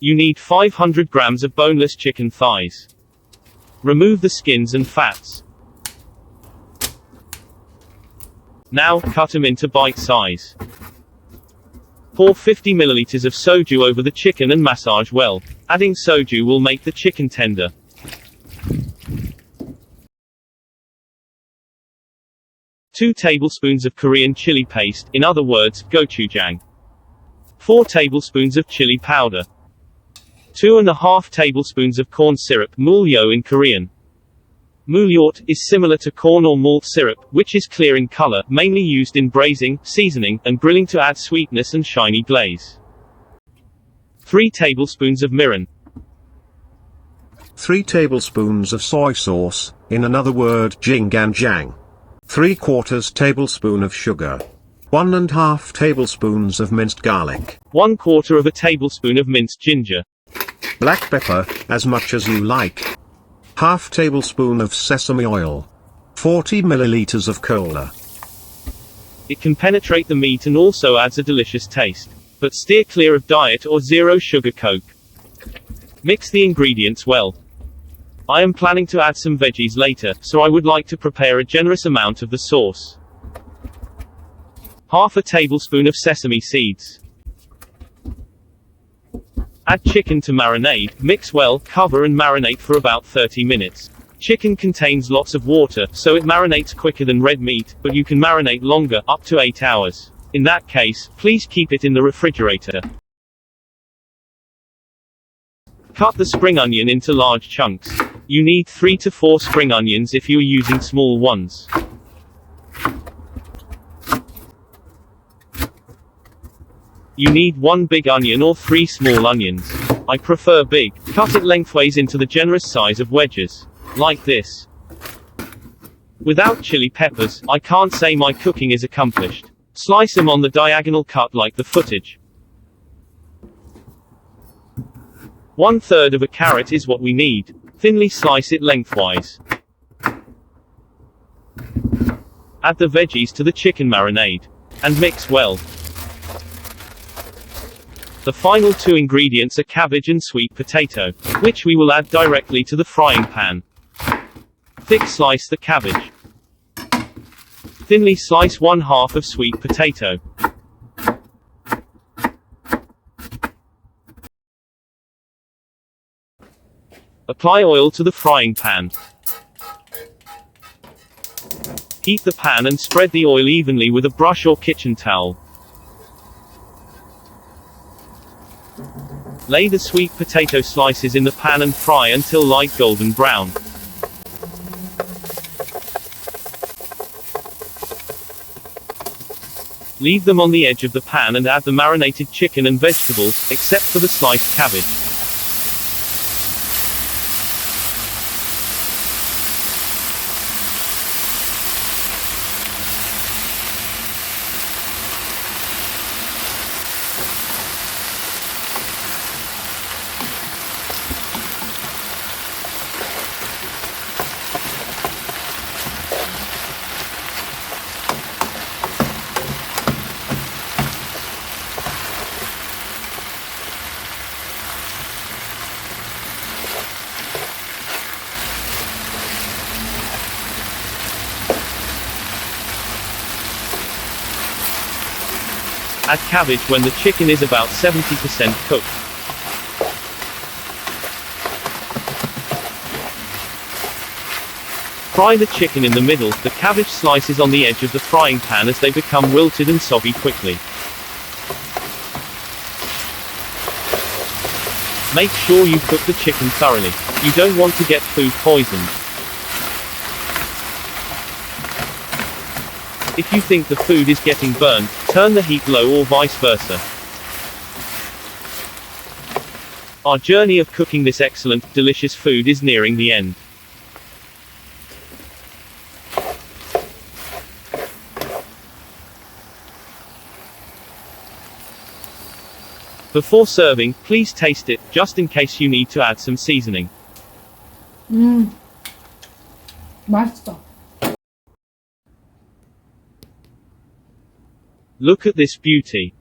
You need 500 grams of boneless chicken thighs. Remove the skins and fats. Now, cut them into bite size. Pour 50 milliliters of soju over the chicken and massage well. Adding soju will make the chicken tender. Two tablespoons of Korean chili paste, in other words, gochujang. 4 tablespoons of chili powder. 2.5 tablespoons of corn syrup, mulyo in Korean. Mulyot is similar to corn or malt syrup, which is clear in color, mainly used in braising, seasoning, and grilling to add sweetness and shiny glaze. 3 tablespoons of mirin. 3 tablespoons of soy sauce, in another word Gochujang. 3/4 tablespoon of sugar. 1.5 tablespoons of minced garlic. 1/4 of a tablespoon of minced ginger. Black pepper, as much as you like. 1/2 tablespoon of sesame oil. 40 milliliters of cola. It can penetrate the meat and also adds a delicious taste. But steer clear of diet or zero sugar Coke. Mix the ingredients well. I am planning to add some veggies later, so I would like to prepare a generous amount of the sauce. 1/2 tablespoon of sesame seeds. Add chicken to marinade, mix well, cover and marinate for about 30 minutes. Chicken contains lots of water, so it marinates quicker than red meat, but you can marinate longer, up to 8 hours. In that case, please keep it in the refrigerator. Cut the spring onion into large chunks. You need 3 to 4 spring onions if you're using small ones. You need 1 big onion or 3 small onions. I prefer big. Cut it lengthways into the generous size of wedges. Like this. Without chili peppers, I can't say my cooking is accomplished. Slice them on the diagonal cut like the footage. 1/3 of a carrot is what we need. Thinly slice it lengthwise. Add the veggies to the chicken marinade. And mix well. The final 2 ingredients are cabbage and sweet potato, which we will add directly to the frying pan. Thick slice the cabbage. Thinly slice 1/2 of sweet potato. Apply oil to the frying pan. Heat the pan and spread the oil evenly with a brush or kitchen towel. Lay the sweet potato slices in the pan and fry until light golden brown. Leave them on the edge of the pan and add the marinated chicken and vegetables, except for the sliced cabbage. Add cabbage when the chicken is about 70% cooked. Fry the chicken in the middle, the cabbage slices on the edge of the frying pan as they become wilted and soggy quickly. Make sure you cook the chicken thoroughly. You don't want to get food poisoned. If you think the food is getting burned, turn the heat low or vice versa. Our journey of cooking this excellent, delicious food is nearing the end. Before serving, please taste it, just in case you need to add some seasoning. 맛있어. Look at this beauty.